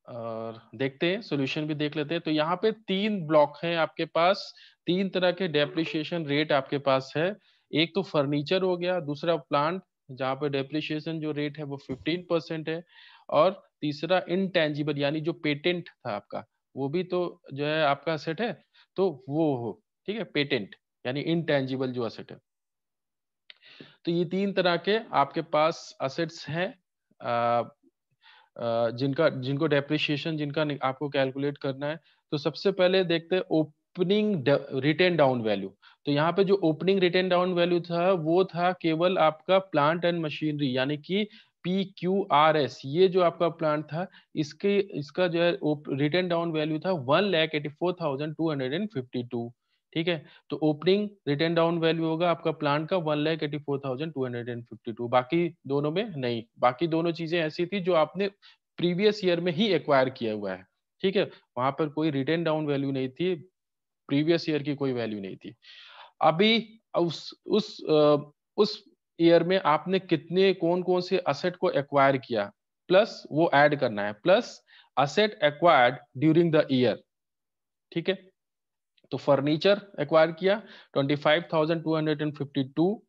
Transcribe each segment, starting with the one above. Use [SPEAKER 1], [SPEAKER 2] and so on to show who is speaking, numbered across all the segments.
[SPEAKER 1] और देखते हैं सॉल्यूशन भी देख लेते हैं। तो यहाँ पे 3 ब्लॉक हैं आपके पास, 3 तरह के डेप्रिसिएशन रेट आपके पास है। एक तो फर्नीचर हो गया, दूसरा प्लांट जहाँ पे डेप्रिसिएशन जो रेट है वो 15% है, और तीसरा इनटेंजिबल यानी जो पेटेंट था आपका, वो भी तो जो है आपका असेट है, तो वो हो, ठीक है, पेटेंट यानी इनटेंजिबल जो असेट है। तो ये 3 तरह के आपके पास असेट्स हैं जिनको डेप्रिसिएशन आपको कैलकुलेट करना है। तो सबसे पहले देखते हैं ओपनिंग रिटेन डाउन वैल्यू। तो यहाँ पे जो ओपनिंग रिटेन डाउन वैल्यू था वो था केवल आपका प्लांट एंड मशीनरी यानी कि PQRS, ये जो आपका प्लांट था इसका जो है रिटेन डाउन वैल्यू था 1,84,252। ठीक है, तो ओपनिंग रिटेन डाउन वैल्यू होगा आपका प्लांट का 1,84,252। बाकी दोनों में नहीं, बाकी दोनों चीजें ऐसी थी जो आपने प्रीवियस ईयर में ही एक्वायर किया हुआ है। ठीक है, वहां पर कोई रिटेन डाउन वैल्यू नहीं थी, प्रीवियस ईयर की कोई वैल्यू नहीं थी। अभी उस ईयर में आपने कितने कौन कौन से असेट को एक्वायर किया, प्लस वो ऐड करना है, plus asset acquired during the year. ठीक है, तो फर्नीचर एक्वायर किया 25,252,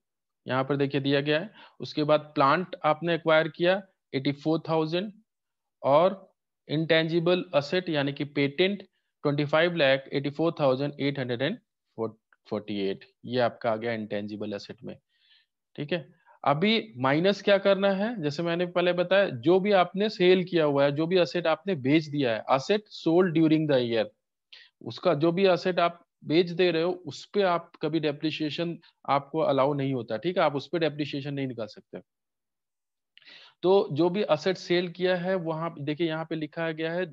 [SPEAKER 1] यहाँ पर देखिए दिया गया है। उसके बाद प्लांट आपने एक्वायर किया 84,000, और इंटेंजिबल असेट यानी कि पेटेंट 25,84,848, ये आपका आ गया इंटेंजिबल असेट में। ठीक है, अभी माइनस क्या करना है, जैसे मैंने पहले बताया, जो भी आपने सेल किया हुआ है, जो भी असेट आपने बेच दिया है, asset sold during the year, उसका जो भी असेट आप बेच दे रहे हो उस पे आप कभी डेप्रिसिएशन आपको अलाउ नहीं होता। ठीक है, आप उस पे डेप्रिसिएशन नहीं निकाल सकते। तो जो भी असेट सेल किया है वहां देखिए यहाँ पे लिखा गया है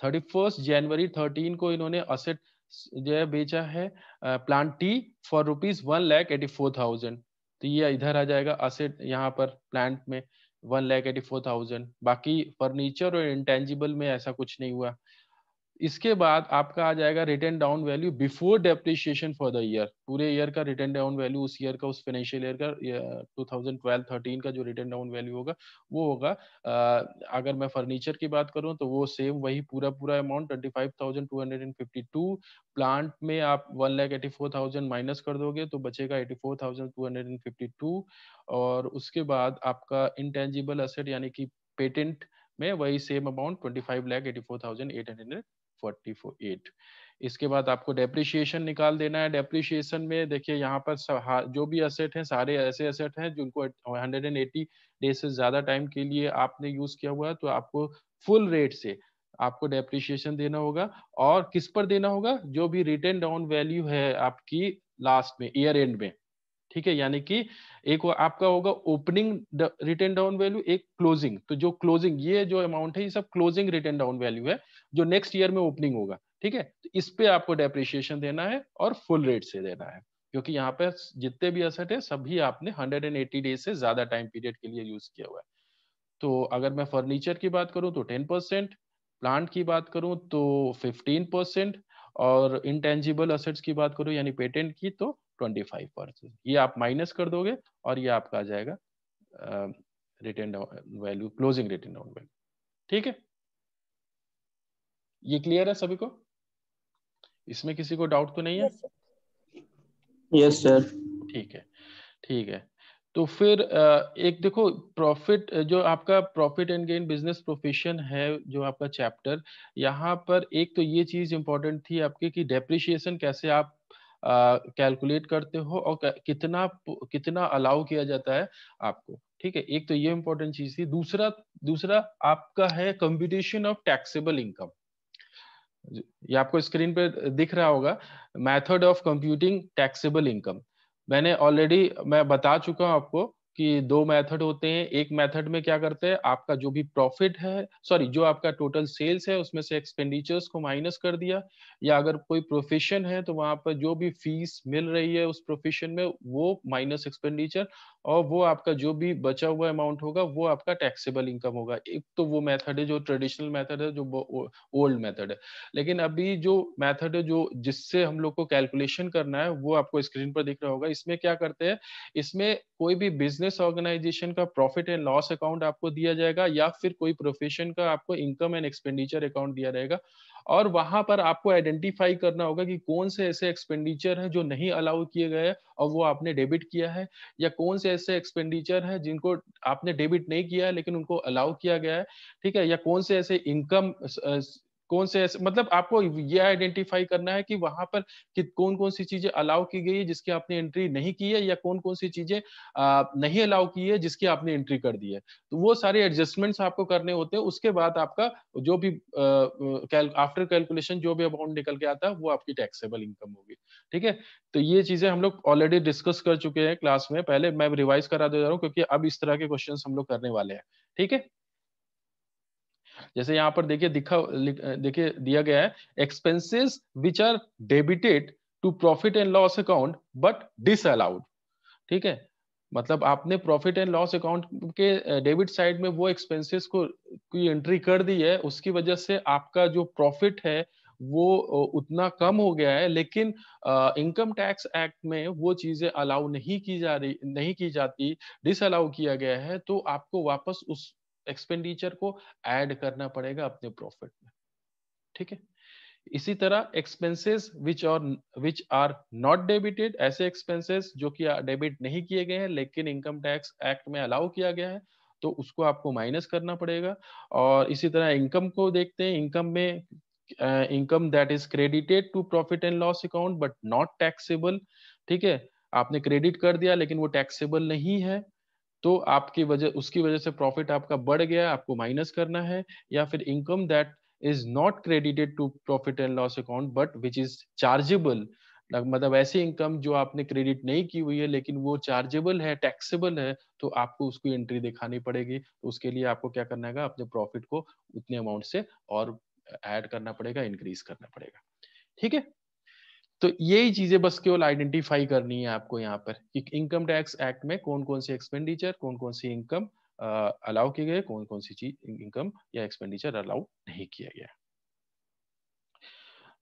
[SPEAKER 1] 31 जनवरी 13 को इन्होंने असेट जो है बेचा है प्लांट टी फॉर ₹1,84,000। तो ये इधर आ जाएगा असेट, यहाँ पर प्लांट में 1,84,000। बाकी फर्नीचर और इंटेंजिबल में ऐसा कुछ नहीं हुआ। इसके बाद आपका आ जाएगा return down value before depreciation for the year. पूरे ईयर का रिटर्न डाउन वैल्यू उस ईयर का, उस फाइनेंशियल ईयर का 2012-13 का जो रिटर्न डाउन वैल्यू होगा वो होगा। अगर मैं फर्नीचर की बात करूं तो वो सेम वही पूरा पूरा अमाउंट 25,252। प्लांट में आप 1,84,000 माइनस कर दोगे तो बचेगा 84,252। और उसके बाद आपका इंटेंजिबल असेट यानी कि पेटेंट में वही सेम अमाउंट 25,84,848। इसके बाद आपको डेप्रिसिएशन निकाल देना है। डेप्रिसिएशन में देखिए यहाँ पर जो भी असेट हैं सारे ऐसे असेट हैं जिनको 180 डेज से ज्यादा टाइम के लिए आपने यूज किया हुआ है, तो आपको फुल रेट से आपको डेप्रिसिएशन देना होगा। और किस पर देना होगा, जो भी रिटर्न डाउन वैल्यू है आपकी लास्ट में ईयर एंड में। ठीक है, यानी कि एक आपका होगा ओपनिंग रिटर्न डाउन वैल्यू, एक क्लोजिंग। तो जो क्लोजिंग, ये जो अमाउंट है ये सब क्लोजिंग रिटर्न डाउन वैल्यू है जो नेक्स्ट ईयर में ओपनिंग होगा। ठीक है, तो इस पे आपको डेप्रिसिएशन देना है और फुल रेट से देना है, क्योंकि यहाँ पे जितने भी असेट है सभी आपने 180 डेज से ज्यादा टाइम पीरियड के लिए यूज किया हुआ है। तो अगर मैं फर्नीचर की बात करूं तो 10%, प्लांट की बात करूं तो 15%, और इंटेंजिबल असेट्स की बात करूं यानी पेटेंट की तो 25%। ये आप माइनस कर दोगे और ये आपका आ जाएगा return value, closing return down value. ठीक है, ये क्लियर है सभी को? इसमें किसी को डाउट तो नहीं है?
[SPEAKER 2] Yes yes sir.
[SPEAKER 1] ठीक है, ठीक है। तो फिर एक देखो, प्रॉफिट जो आपका profit and gain business profession है जो आपका चैप्टर, यहाँ पर एक तो ये चीज इंपॉर्टेंट थी आपके कि डेप्रिसिएशन कैसे आप कैलकुलेट करते हो और कितना कितना अलाउ किया जाता है आपको। ठीक है, एक तो ये इंपॉर्टेंट चीज थी। दूसरा दूसरा आपका है कंप्यूटेशन ऑफ टैक्सेबल इनकम। ये आपको स्क्रीन पे दिख रहा होगा, method of computing taxable income. मैंने ऑलरेडी मैं बता चुका हूं आपको कि दो मेथड होते हैं। एक मेथड में क्या करते हैं, आपका जो भी प्रॉफिट है, सॉरी जो आपका टोटल सेल्स है उसमें से एक्सपेंडिचर्स को माइनस कर दिया, या अगर कोई प्रोफेशन है तो वहां पर जो भी फीस मिल रही है उस प्रोफेशन में वो माइनस एक्सपेंडिचर, और वो आपका जो भी बचा हुआ अमाउंट होगा वो आपका टैक्सेबल इनकम होगा। एक तो वो मेथड है जो ट्रेडिशनल मेथड है, जो ओल्ड मेथड है। लेकिन अभी जो मेथड है जो जिससे हम लोग को कैलकुलेशन करना है वो आपको स्क्रीन पर दिख रहा होगा। इसमें क्या करते हैं, इसमें कोई भी बिजनेस बिजनेस ऑर्गेनाइजेशन का प्रॉफिट एंड लॉस अकाउंट आपको दिया जाएगा, या फिर कोई प्रोफेशन का आपको इनकम एंड एक्सपेंडिचर अकाउंट दिया रहेगा। और वहां पर आपको आइडेंटिफाई करना होगा कि कौन से ऐसे एक्सपेंडिचर हैं जो नहीं अलाउ किए गए हैं और वो आपने डेबिट किया है, या कौन से ऐसे एक्सपेंडिचर हैं जिनको आपने डेबिट नहीं किया है लेकिन उनको अलाउ किया गया है, ठीक है, या कौन से ऐसे इनकम, कौन से ऐसे, मतलब आपको ये आइडेंटिफाई करना है कि वहां पर कि कौन कौन सी चीजें अलाउ की गई है जिसकी आपने एंट्री नहीं की है, या कौन कौन सी चीजें नहीं अलाउ की है जिसकी आपने एंट्री कर दी है। तो वो सारे एडजस्टमेंट्स आपको करने होते हैं। उसके बाद आपका जो भी आफ्टर कैलकुलेशन जो भी अमाउंट निकल के आता है वो आपकी टैक्सेबल इनकम होगी। ठीक है, तो ये चीजें हम लोग ऑलरेडी डिस्कस कर चुके हैं क्लास में, पहले मैं रिवाइज करा दे रहा हूँ क्योंकि अब इस तरह के क्वेश्चन हम लोग करने वाले हैं। ठीक है, जैसे यहाँ पर देखिए देखिए दिया गया है, expenses which are debited to profit and loss account but disallowed. ठीक है, मतलब आपने प्रॉफिट एंड लॉस अकाउंट के डेबिट साइड में वो एक्सपेंसेस को की एंट्री कर दी है, उसकी वजह से आपका जो प्रॉफिट है वो उतना कम हो गया है, लेकिन इनकम टैक्स एक्ट में वो चीजें अलाउ नहीं की जाती, डिसअलाउ किया गया है, तो आपको वापस उस एक्सपेंडिचर को ऐड करना पड़ेगा अपने प्रॉफिट में। ठीक है, इसी तरह expenses which are not debited, ऐसे एक्सपेंसेस जो कि डेबिट नहीं किए गए हैं लेकिन इनकम टैक्स एक्ट में अलाउ किया गया है, तो उसको आपको माइनस करना पड़ेगा। और इसी तरह इनकम को देखते हैं, इनकम में income that is credited to profit and loss account but not taxable. ठीक है, आपने क्रेडिट कर दिया लेकिन वो टैक्सेबल नहीं है, तो आपकी वजह उसकी वजह से प्रॉफिट आपका बढ़ गया, आपको माइनस करना है। या फिर income that is not credited to profit and loss account but which is chargeable, मतलब ऐसी इनकम जो आपने क्रेडिट नहीं की हुई है लेकिन वो चार्जेबल है, टैक्सेबल है, तो आपको उसको एंट्री दिखानी पड़ेगी। तो उसके लिए आपको क्या करना है, अपने प्रॉफिट को उतने अमाउंट से और ऐड करना पड़ेगा, इंक्रीज करना पड़ेगा। ठीक है, तो यही चीजें बस केवल आइडेंटिफाई करनी है आपको यहाँ पर कि इनकम टैक्स एक्ट में कौन कौन सी एक्सपेंडिचर, कौन कौन सी इनकम अलाउ की गई, कौन कौन सी चीज इनकम या एक्सपेंडिचर अलाउ नहीं किया गया।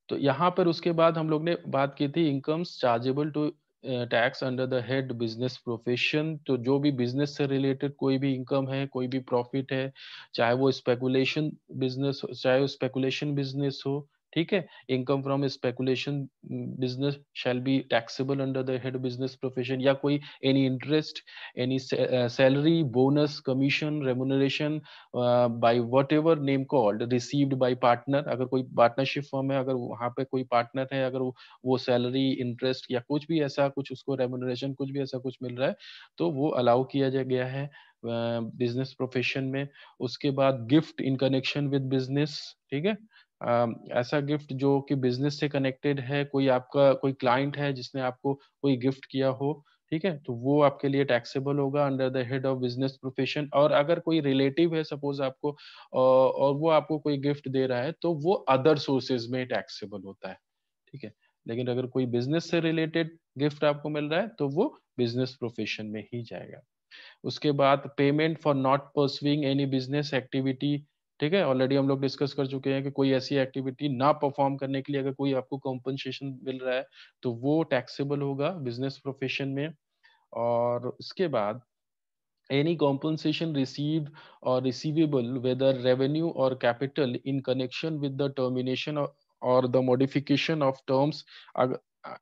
[SPEAKER 1] तो यहाँ पर उसके बाद हम लोग ने बात की थी incomes chargeable to tax under the head business profession. तो जो भी बिजनेस से रिलेटेड कोई भी इनकम है, कोई भी प्रॉफिट है, चाहे वो स्पेकुलेशन बिजनेस, चाहे वो स्पेकुलेशन बिजनेस हो, ठीक है, income from speculation business shall be taxable under the head business profession, या कोई any interest, any salary, bonus, commission, remuneration by whatever name called received by partner. अगर कोई पार्टनरशिप फर्म है, अगर वहां पे कोई पार्टनर है, अगर वो सैलरी, इंटरेस्ट या कुछ भी ऐसा कुछ उसको रेमुनरेशन कुछ भी ऐसा कुछ मिल रहा है, तो वो अलाउ किया गया है बिजनेस प्रोफेशन में। उसके बाद gift in connection with business, ठीक है, ऐसा गिफ्ट जो कि बिजनेस से कनेक्टेड है, कोई आपका कोई क्लाइंट है जिसने आपको कोई गिफ्ट किया हो, ठीक है, तो वो आपके लिए टैक्सेबल होगा under the head of business profession. और अगर कोई रिलेटिव है सपोज आपको और वो आपको कोई गिफ्ट दे रहा है, तो वो अदर सोर्सेज में टैक्सेबल होता है। ठीक है, लेकिन अगर कोई बिजनेस से रिलेटेड गिफ्ट आपको मिल रहा है तो वो बिजनेस प्रोफेशन में ही जाएगा। उसके बाद payment for not pursuing any business activity, ठीक है, ऑलरेडी हम लोग डिस्कस कर चुके हैं कि कोई ऐसी एक्टिविटी ना परफॉर्म करने के लिए अगर कोई आपको कॉम्पनसेशन मिल रहा है तो वो टैक्सेबल होगा बिजनेस प्रोफेशन में। और उसके बाद any compensation received or receivable whether revenue or capital in connection with the termination or the modification of terms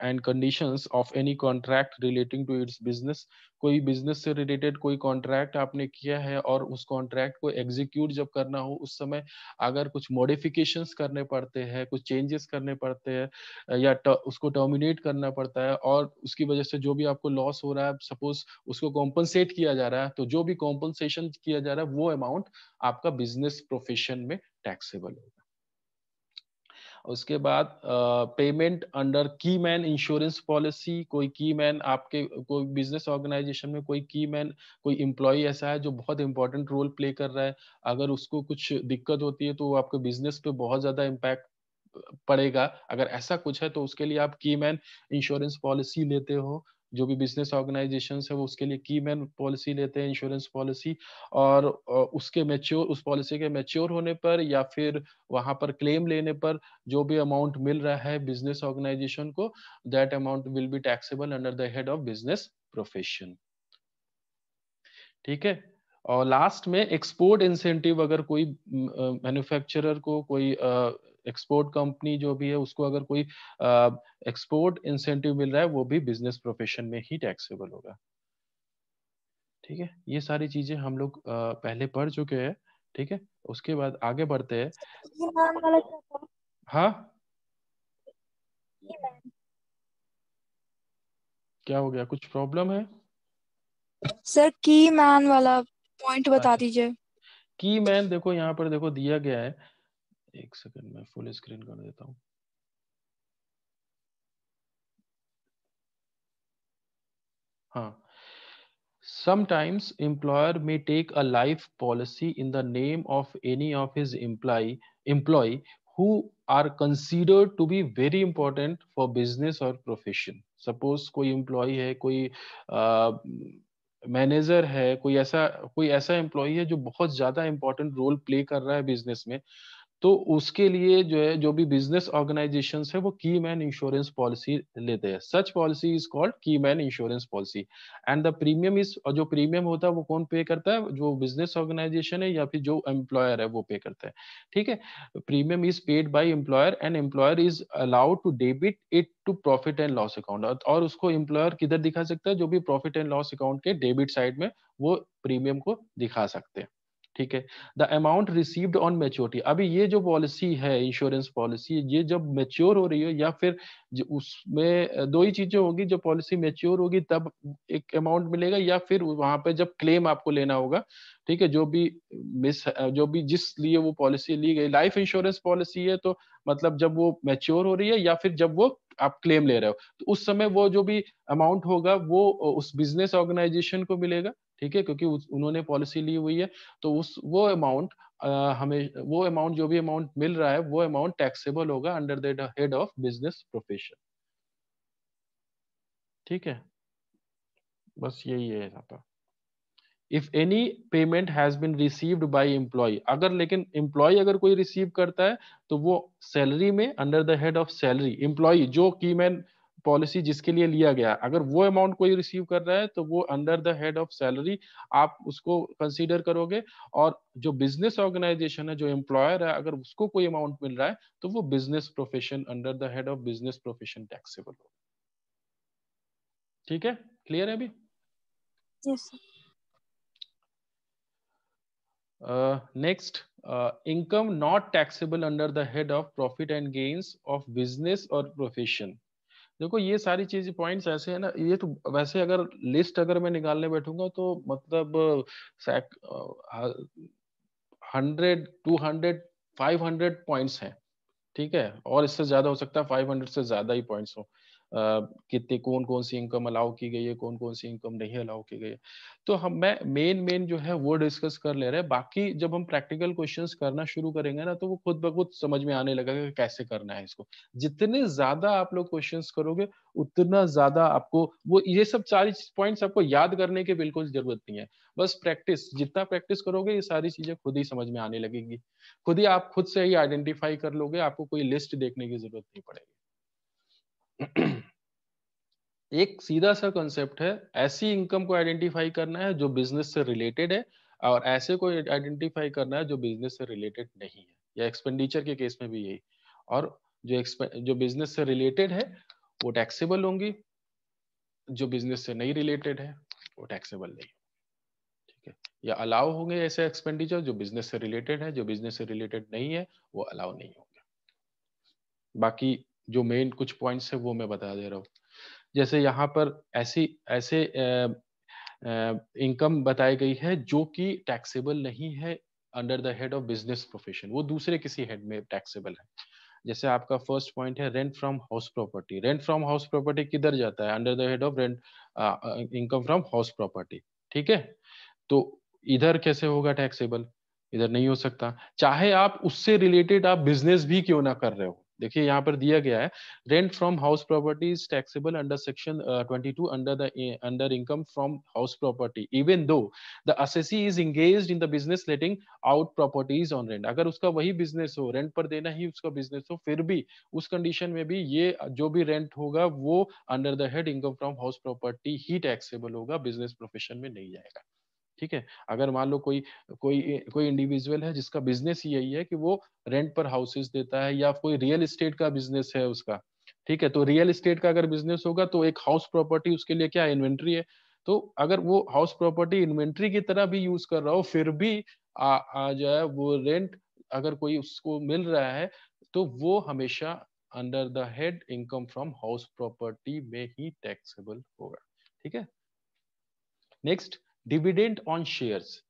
[SPEAKER 1] and conditions of any contract relating to its business। कोई business से related कोई contract आपने किया है और उस contract को execute जब करना हो उस समय अगर कुछ मॉडिफिकेशंस करने पड़ते हैं, कुछ चेंजेस करने पड़ते हैं या उसको टर्मिनेट करना पड़ता है और उसकी वजह से जो भी आपको लॉस हो रहा है, सपोज उसको कॉम्पनसेट किया जा रहा है, तो जो भी कॉम्पनसेशन किया जा रहा है वो अमाउंट आपका बिजनेस प्रोफेशन में टैक्सेबल होगा। उसके बाद पेमेंट अंडर की मैन इंश्योरेंस पॉलिसी, कोई की मैन आपके कोई बिजनेस ऑर्गेनाइजेशन में कोई की मैन, कोई एम्प्लॉय ऐसा है जो बहुत इंपॉर्टेंट रोल प्ले कर रहा है, अगर उसको कुछ दिक्कत होती है तो वो आपके बिजनेस पे बहुत ज्यादा इम्पैक्ट पड़ेगा। अगर ऐसा कुछ है तो उसके लिए आप की मैन इंश्योरेंस पॉलिसी लेते हो। जो भी बिजनेस ऑर्गेनाइजेशन है वो उसके लिए की मैन पॉलिसी लेते हैं, इंश्योरेंस पॉलिसी। और उसके मैच्योर, उस पॉलिसी के मैच्योर होने पर या फिर वहां पर क्लेम लेने पर जो भी अमाउंट मिल रहा है बिजनेस ऑर्गेनाइजेशन को, that amount will be taxable under the head of business profession. ठीक है। और लास्ट में एक्सपोर्ट इंसेंटिव, अगर कोई मैन्युफैक्चरर को, कोई एक्सपोर्ट कंपनी जो भी है उसको अगर कोई एक्सपोर्ट इंसेंटिव मिल रहा है, वो भी बिजनेस प्रोफेशन में ही टैक्सेबल होगा। ठीक है, ये सारी चीजें हम लोग पहले पढ़ चुके हैं। ठीक है, उसके बाद आगे बढ़ते हैं।
[SPEAKER 3] ये मैम वाला क्या था?
[SPEAKER 1] हाँ,
[SPEAKER 3] ये मैम
[SPEAKER 1] क्या हो गया, कुछ प्रॉब्लम है?
[SPEAKER 3] सर की मैन वाला पॉइंट बता
[SPEAKER 1] अच्छा,
[SPEAKER 3] दीजिए।
[SPEAKER 1] की मैन देखो यहाँ पर देखो दिया गया है। एक सेकंड में फुल स्क्रीन कर देता हूँ। हाँ, sometimes employer may take a life policy in the name of any of his employee who are considered to be very important for business or profession. Suppose कोई employee है, कोई manager है, कोई ऐसा एम्प्लॉय है जो बहुत ज्यादा इंपॉर्टेंट रोल प्ले कर रहा है बिजनेस में, तो उसके लिए जो है, जो भी बिजनेस ऑर्गेनाइजेशंस है वो की मैन इंश्योरेंस पॉलिसी लेते हैं। सच पॉलिसी इज कॉल्ड की man insurance policy. And the premium is, और जो प्रीमियम होता है वो कौन पे करता है? जो बिजनेस ऑर्गेनाइजेशन है या फिर जो एम्प्लॉयर है वो पे करता है। ठीक है, premium is paid by employer and employer is allowed to debit it to profit and loss account. और उसको एम्प्लॉयर किधर दिखा सकता है? जो भी प्रॉफिट एंड लॉस अकाउंट के डेबिट साइड में वो प्रीमियम को दिखा सकते हैं। ठीक है, the amount received on maturity. अभी ये जो पॉलिसी है, इंश्योरेंस पॉलिसी, ये जब मैच्योर हो रही हो या फिर उसमें दो ही चीजें होगी, जो पॉलिसी मैच्योर होगी तब एक अमाउंट मिलेगा, या फिर वहां पे जब क्लेम आपको लेना होगा। ठीक है, जो भी जिस लिए वो पॉलिसी ली गई, लाइफ इंश्योरेंस पॉलिसी है तो मतलब जब वो मैच्योर हो रही है या फिर जब वो आप क्लेम ले रहे हो, तो उस समय वो जो भी अमाउंट होगा वो उस बिजनेस ऑर्गेनाइजेशन को मिलेगा। ठीक है, क्योंकि उन्होंने पॉलिसी ली हुई है। तो उस वो अमाउंट हमें, वो अमाउंट जो भी अमाउंट मिल रहा है वो अमाउंट टैक्सेबल होगा under the head of business profession. ठीक है, बस यही है यहाँ पर। If any payment has been received by employ, अगर लेकिन एम्प्लॉय अगर कोई रिसीव करता है तो वो सैलरी में under the head of salary, employ जो की मैन पॉलिसी जिसके लिए लिया गया, अगर वो अमाउंट कोई रिसीव कर रहा है तो वो under the head of salary आप उसको कंसीडर करोगे। और जो बिजनेस ऑर्गेनाइजेशन है, जो एम्प्लॉयर है, अगर उसको कोई अमाउंट मिल रहा है तो वो business profession, under the head of business profession taxable होगा। ठीक है, क्लियर है अभी?
[SPEAKER 3] Yes sir.
[SPEAKER 1] Next, income not taxable under the head of profit and gains of business or profession. देखो ये सारी चीज पॉइंट्स ऐसे है ना, ये तो वैसे अगर लिस्ट अगर मैं निकालने बैठूंगा तो मतलब 100, 200, 500 पॉइंट्स हैं। ठीक है, और इससे ज्यादा हो सकता है, 500 से ज्यादा ही पॉइंट्स हो। कितनी कौन कौन सी इनकम अलाउ की गई है, कौन कौन सी इनकम नहीं अलाउ की गई है, तो हम मैं मेन मेन जो है वो डिस्कस कर ले रहे हैं। बाकी जब हम प्रैक्टिकल क्वेश्चंस करना शुरू करेंगे ना तो वो खुद ब खुद समझ में आने लगेगा कि कैसे करना है इसको। जितने ज्यादा आप लोग क्वेश्चंस करोगे उतना ज्यादा आपको वो ये सब सारी पॉइंट्स आपको याद करने की बिल्कुल जरूरत नहीं है। बस प्रैक्टिस, जितना प्रैक्टिस करोगे ये सारी चीजें खुद ही समझ में आने लगेगी। खुद ही आप खुद से ही आइडेंटिफाई कर लोगे, आपको कोई लिस्ट देखने की जरूरत नहीं पड़ेगी। एक सीधा सा कंसेप्ट है, ऐसी इनकम को आइडेंटिफाई करना है जो बिजनेस से रिलेटेड है, और ऐसे को आइडेंटिफाई करना है जो बिजनेस से रिलेटेड नहीं है, या एक्सपेंडिचर के केस में भी यही। और जो बिजनेस से रिलेटेड है वो टैक्सेबल होंगी, जो बिजनेस से नहीं रिलेटेड है वो टैक्सेबल नहीं। ठीक है, या अलाउ होंगे ऐसे एक्सपेंडिचर जो बिजनेस से रिलेटेड है, जो बिजनेस से रिलेटेड नहीं है वो अलाउ नहीं होंगे। बाकी जो मेन कुछ पॉइंट्स है वो मैं बता दे रहा हूँ। जैसे यहाँ पर ऐसी ऐसे इनकम बताई गई है जो कि टैक्सेबल नहीं है under the head of business profession, वो दूसरे किसी हेड में टैक्सेबल है। जैसे आपका फर्स्ट पॉइंट है rent from house property. Rent from house property किधर जाता है? Under the head of rent, income from house property. ठीक है, तो इधर कैसे होगा टैक्सेबल? इधर नहीं हो सकता, चाहे आप उससे रिलेटेड आप बिजनेस भी क्यों ना कर रहे हो। देखिए यहाँ पर दिया गया है, rent from house property is taxable under section 22 under income from house property even though the assessee is engaged in the business letting out properties on rent. अगर उसका वही बिजनेस हो, रेंट पर देना ही उसका बिजनेस हो, फिर भी उस कंडीशन में भी ये जो भी रेंट होगा वो under the head income from house property he taxable होगा, बिजनेस प्रोफेशन में नहीं जाएगा। ठीक है। अगर मान लो कोई कोई कोई इंडिविजुअल है जिसका बिजनेस यही है कि वो रेंट पर हाउसेस देता है, या कोई रियल एस्टेट का बिजनेस है उसका, ठीक है, तो रियल एस्टेट का अगर बिजनेस होगा तो एक हाउस प्रॉपर्टी उसके लिए क्या इन्वेंट्री है। तो अगर वो हाउस प्रॉपर्टी इन्वेंट्री की तरह भी यूज कर रहा हो, फिर भी आ जाए वो रेंट अगर कोई उसको मिल रहा है, तो वो हमेशा under the head income from house property में ही टैक्सेबल होगा। ठीक है। Next, dividend on shares.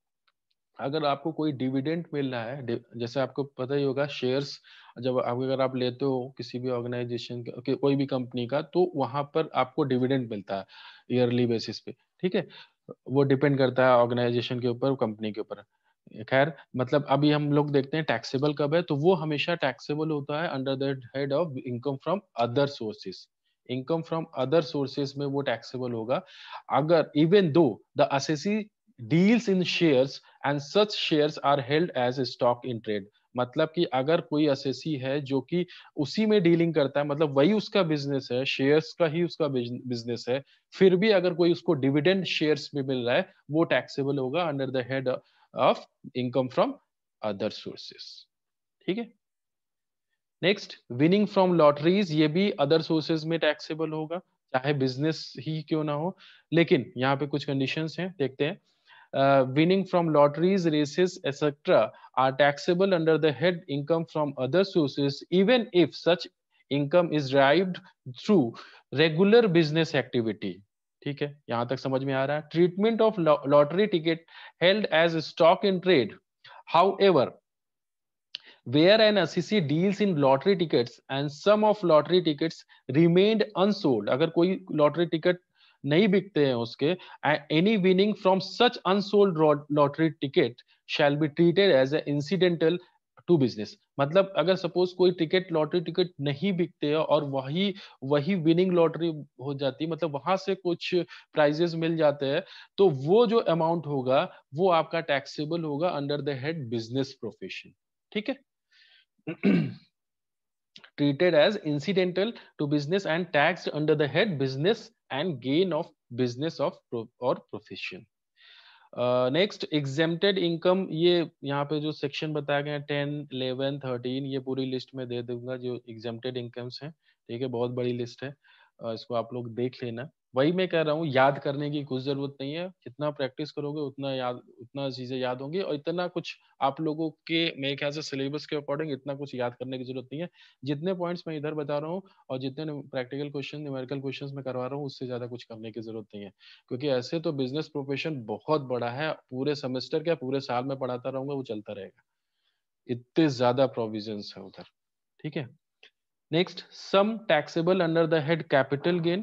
[SPEAKER 1] अगर आपको कोई डिविडेंड मिल रहा है, जैसे आपको पता ही होगा शेयर्स जब अगर आप लेते हो किसी भी ऑर्गेनाइजेशन का, कोई भी कंपनी का, तो वहां पर आपको डिविडेंड मिलता है ईयरली बेसिस पे। ठीक है। वो डिपेंड करता है ऑर्गेनाइजेशन के ऊपर, कंपनी के ऊपर। खैर, मतलब अभी हम लोग देखते हैं टैक्सेबल कब है, तो वो हमेशा टैक्सेबल होता है under the head of income from other sources. Income from other sources में वो टैक्सेबल होगा अगर even though the assessee deals in shares and such shares are held as stock in trade. मतलब कि अगर कोई असेसी है जो कि उसी में डीलिंग करता है, मतलब वही उसका बिजनेस है, शेयर्स का ही उसका बिजनेस है, फिर भी अगर कोई उसको डिविडेंड शेयर्स में मिल रहा है, वो टैक्सेबल होगा under the head of income from other sources. ठीक है। नेक्स्ट, विनिंग फ्रॉम लॉटरीज, ये भी अदर सोर्सेज में टैक्सेबल होगा, चाहे बिजनेस ही क्यों ना हो। लेकिन यहाँ पे कुछ कंडीशंस हैं, देखते हैं। Winning from lotteries, races, etc. are taxable under the head income from other sources, even if such income is derived through regular business activity. ठीक है, यहां तक समझ में आ रहा है। Treatment of lottery ticket held as stock in trade. However, where an assessee deals in lottery tickets and some of lottery tickets remained unsold, अगर कोई लॉटरी टिकट नहीं बिकते हैं उसके, any winning from such unsold lottery ticket shall be treated as an incidental to business। मतलब अगर suppose कोई ticket lottery ticket नहीं बिकते हैं और वही वही विनिंग लॉटरी हो जाती है, मतलब वहां से कुछ प्राइजेस मिल जाते हैं, तो वो जो अमाउंट होगा वो आपका टैक्सेबल होगा under the head business profession. ठीक है। treated as incidental to business and taxed under the head business and gain of business of or profession। Next, exempted income, ये यहाँ पे जो सेक्शन बताया गया 10, 11, 13, ये पूरी लिस्ट में दे दूंगा जो एग्जेम्प्टेड इनकम्स हैं। ठीक है, बहुत बड़ी लिस्ट है, इसको आप लोग देख लेना। वही मैं कह रहा हूँ, याद करने की कुछ जरूरत नहीं है, जितना प्रैक्टिस करोगे उतना याद, उतना चीजें याद होंगी, और इतना कुछ आप लोगों के मेरे ख्याल से सिलेबस के अकॉर्डिंग इतना कुछ याद करने की जरूरत नहीं है। जितने पॉइंट्स मैं इधर बता रहा हूँ और जितने प्रैक्टिकल क्वेश्चन, न्यूमेरिकल क्वेश्चंस में करवा रहा हूँ, उससे ज्यादा कुछ करने की जरूरत नहीं है। क्योंकि ऐसे तो बिजनेस प्रोफेशन बहुत बड़ा है, पूरे सेमेस्टर क्या पूरे साल में पढ़ाता रहूंगा, वो चलता रहेगा, इतने ज्यादा प्रोविजंस है उधर। ठीक है। Next, sum taxable under the head capital gain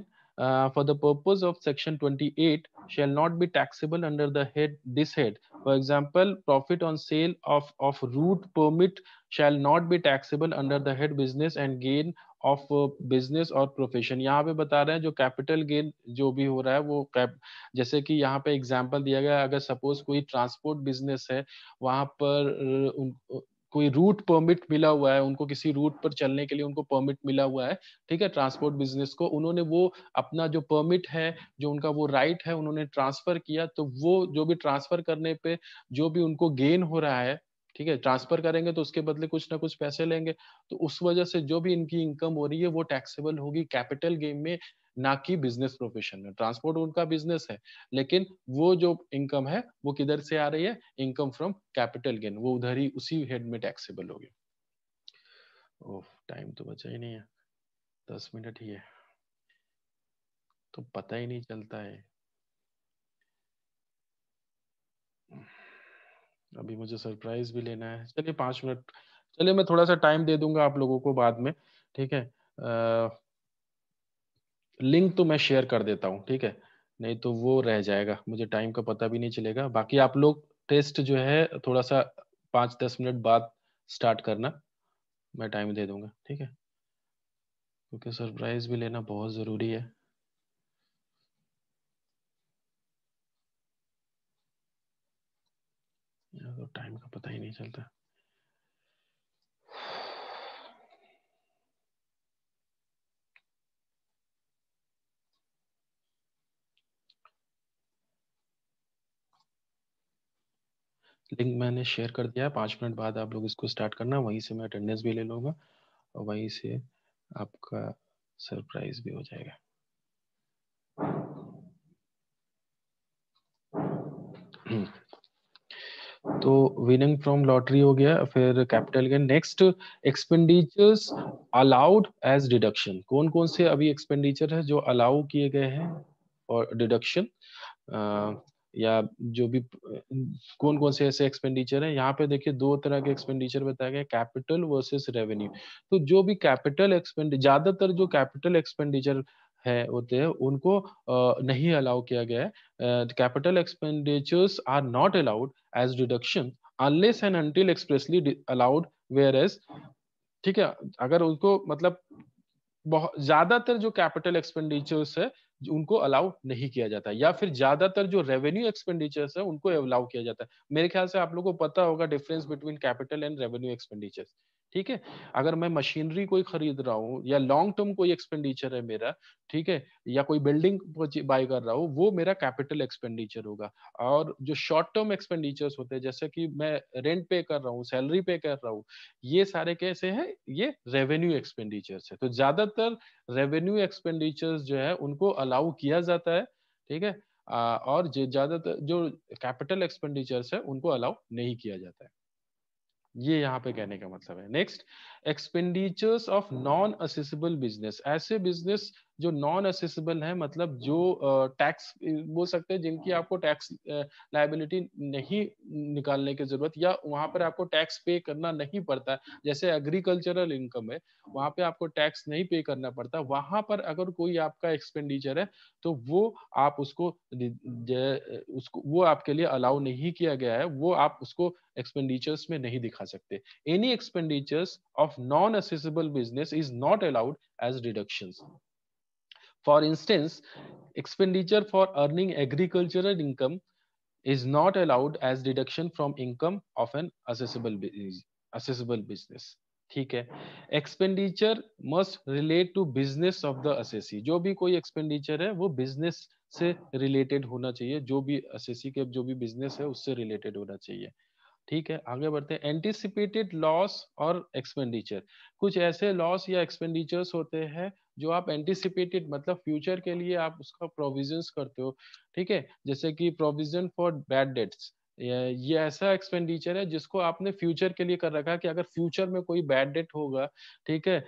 [SPEAKER 1] for the purpose of section 28 shall not be taxable under the head this head. For example, profit on sale of route permit shall not be taxable under the head business and gain of business और profession. यहाँ पे बता रहे हैं जो capital gain जो भी हो रहा है वो जैसे कि यहाँ पे एग्जांपल दिया गया, अगर सपोज कोई ट्रांसपोर्ट बिजनेस है, वहां पर कोई रूट परमिट मिला हुआ है उनको, किसी रूट पर चलने के लिए उनको परमिट मिला हुआ है। ठीक है, ट्रांसपोर्ट बिजनेस को उन्होंने वो अपना जो परमिट है, जो उनका वो राइट है, उन्होंने ट्रांसफर किया, तो वो जो भी ट्रांसफर करने पे जो भी उनको गेन हो रहा है, ठीक है, ट्रांसफर करेंगे तो उसके बदले कुछ ना कुछ पैसे लेंगे, तो उस वजह से जो भी इनकी इनकम हो रही है वो टैक्सेबल होगी कैपिटल गेन में, ना कि बिजनेस प्रोफेशन में। ट्रांसपोर्ट उनका बिजनेस है, लेकिन वो जो इनकम है वो किधर से आ रही है, इनकम फ्रॉम कैपिटल गेन, वो उधर ही उसी हेड में टैक्सेबल होगी। ओह, टाइम तो बचा ही नहीं है, 10 मिनट ही है, तो पता ही नहीं चलता है। अभी मुझे सरप्राइज भी लेना है, चलिए 5 मिनट, चलिए मैं थोड़ा सा टाइम दे दूंगा आप लोगों को बाद में। ठीक है, लिंक तो मैं शेयर कर देता हूँ, ठीक है, नहीं तो वो रह जाएगा, मुझे टाइम का पता भी नहीं चलेगा। बाकी आप लोग टेस्ट जो है थोड़ा सा 5-10 मिनट बाद स्टार्ट करना, मैं टाइम दे दूंगा। ठीक है, क्योंकि सरप्राइज भी लेना बहुत जरूरी है। तो टाइम का पता ही नहीं चलता। लिंक मैंने शेयर कर दिया है, 5 मिनट बाद आप लोग इसको स्टार्ट करना, वहीं से मैं अटेंडेंस भी ले लूँगा और वहीं से आपका सरप्राइज भी हो जाएगा। तो विनिंग फ्रॉम लॉटरी हो गया, फिर capital gain. Next, expenditures allowed as deduction. कौन कौन से अभी एक्सपेंडिचर है जो अलाउ किए गए हैं और डिडक्शन, या जो भी कौन कौन से ऐसे एक्सपेंडिचर है। यहाँ पे देखिए दो तरह के एक्सपेंडिचर बताया गया, कैपिटल वर्सेस रेवेन्यू। तो जो भी कैपिटल एक्सपेंडिचर, ज्यादातर जो कैपिटल एक्सपेंडिचर है होते हैं उनको नहीं अलाउ किया गया है। Capital expenditures are not allowed as deduction unless and until expressly allowed, whereas, ठीक है। अगर उनको मतलब बहुत ज्यादातर जो कैपिटल एक्सपेंडिचर्स है उनको अलाउ नहीं किया जाता, या फिर ज्यादातर जो रेवेन्यू एक्सपेंडिचर्स है उनको अलाउ किया जाता है। मेरे ख्याल से आप लोगों को पता होगा difference between capital and revenue expenditures, ठीक है। अगर मैं मशीनरी कोई खरीद रहा हूँ या लॉन्ग टर्म कोई एक्सपेंडिचर है मेरा, ठीक है, या कोई बिल्डिंग बाय कर रहा हूँ, वो मेरा कैपिटल एक्सपेंडिचर होगा। और जो शॉर्ट टर्म एक्सपेंडिचर्स होते हैं, जैसे कि मैं रेंट पे कर रहा हूँ, सैलरी पे कर रहा हूँ, ये सारे कैसे हैं, ये रेवेन्यू एक्सपेंडिचर्स है। तो ज्यादातर रेवेन्यू एक्सपेंडिचर्स जो है उनको अलाउ किया जाता है, ठीक है। और ज्यादातर जो कैपिटल एक्सपेंडिचर्स है उनको अलाउ नहीं किया जाता है। ये यहाँ पे कहने का मतलब है। Next, expenditures of non assessable business. ऐसे बिजनेस जो नॉन असेसिबल है, मतलब जो टैक्स बोल सकते हैं, जिनकी आपको टैक्स लायबिलिटी नहीं निकालने की जरूरत, या वहां पर आपको टैक्स पे करना नहीं पड़ता। जैसे एग्रीकल्चरल इनकम है, वहां पे आपको टैक्स नहीं पे करना पड़ता। वहां पर अगर कोई आपका एक्सपेंडिचर है तो वो आप उसको वो आपके लिए अलाउ नहीं किया गया है, वो आप उसको एक्सपेंडिचर्स में नहीं दिखा सकते। Any expenditures of non assessable business is not allowed as deductions. For instance, expenditure for earning agricultural income is not allowed as deduction from income of an accessible business, ठीक है। Expenditure must relate to business of the assessee. जो भी कोई expenditure है वो business से related होना चाहिए, जो भी असेसी के जो भी बिजनेस है उससे रिलेटेड होना चाहिए, ठीक है। आगे बढ़ते हैं। एंटिसिपेटेड लॉस और एक्सपेंडिचर। कुछ ऐसे लॉस या एक्सपेंडिचर्स होते हैं जो आप एंटिसिपेटेड, मतलब फ्यूचर के लिए आप उसका प्रोविजंस करते हो, ठीक है। जैसे कि प्रोविजन फॉर बैड डेट्स, ये ऐसा एक्सपेंडिचर है जिसको आपने फ्यूचर के लिए कर रखा है कि अगर फ्यूचर में कोई बैड डेट होगा, ठीक है,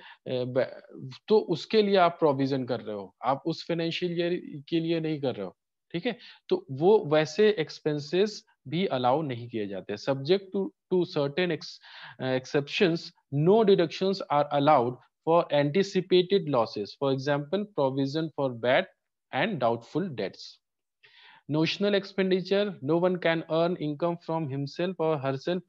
[SPEAKER 1] तो उसके लिए आप प्रोविजन कर रहे हो, आप उस फाइनेंशियल ईयर के लिए नहीं कर रहे हो, ठीक है। तो वो वैसे एक्सपेंसेस भी अलाउ नहीं किए जाते। Subject to certain exceptions, no deductions are allowed for anticipated losses, for example provision for bad and doubtful debts. Notional expenditure, no one can earn income from himself और हरसेल्फ।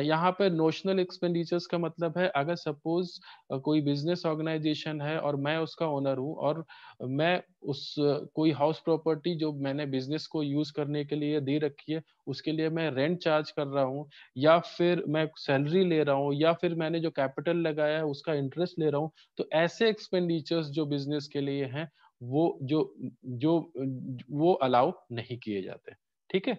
[SPEAKER 1] यहाँ पर notional expenditures का मतलब है, अगर suppose कोई business organisation है और मैं उसका ओनर हूँ, और मैं उस कोई हाउस प्रॉपर्टी जो मैंने बिजनेस को यूज करने के लिए दे रखी है, उसके लिए मैं रेंट चार्ज कर रहा हूँ, या फिर मैं सैलरी ले रहा हूँ, या फिर मैंने जो कैपिटल लगाया है उसका इंटरेस्ट ले रहा हूँ, तो ऐसे एक्सपेंडिचर्स जो बिजनेस के लिए हैं वो जो जो वो अलाउ नहीं किए जाते, ठीक है।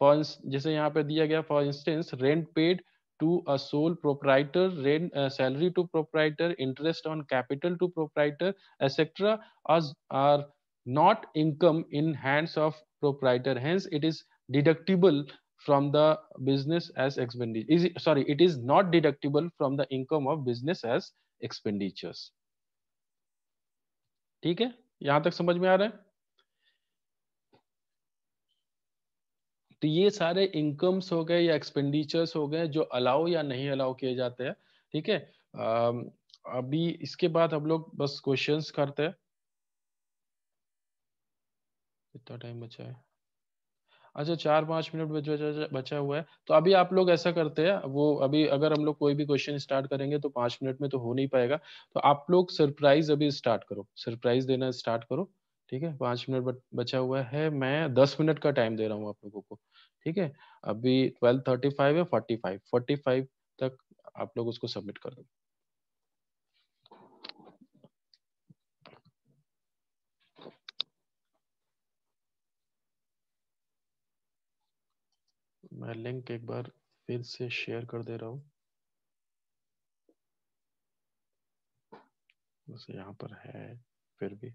[SPEAKER 1] फॉर जैसे यहाँ पे दिया गया, for instance rent paid to a sole proprietor, rent salary to proprietor, interest on capital to proprietor, et cetera are not income in hands of proprietor, hence it is deductible from the business as expenditure, it is not deductible from the income of business as expenditures, ठीक है। यहां तक समझ में आ रहा है। तो ये सारे इनकम्स हो गए या एक्सपेंडिचर्स हो गए जो अलाउ या नहीं अलाउ किए जाते हैं, ठीक है। अभी इसके बाद हम लोग बस क्वेश्चंस करते हैं। कितना टाइम बचा है? अच्छा, 4-5 मिनट बचा हुआ है। तो अभी आप लोग ऐसा करते हैं, वो अभी अगर हम लोग कोई भी क्वेश्चन स्टार्ट करेंगे तो 5 मिनट में तो हो नहीं पाएगा। तो आप लोग सरप्राइज अभी स्टार्ट करो, सरप्राइज देना स्टार्ट करो, ठीक है। 5 मिनट बचा हुआ है, मैं 10 मिनट का टाइम दे रहा हूँ आप लोगों को, ठीक है। अभी 12:35 है, 45 तक आप लोग उसको सबमिट कर दो। मैं मैं लिंक एक बार फिर से शेयर कर दे रहा हूँ, बस यहाँ पर है फिर भी।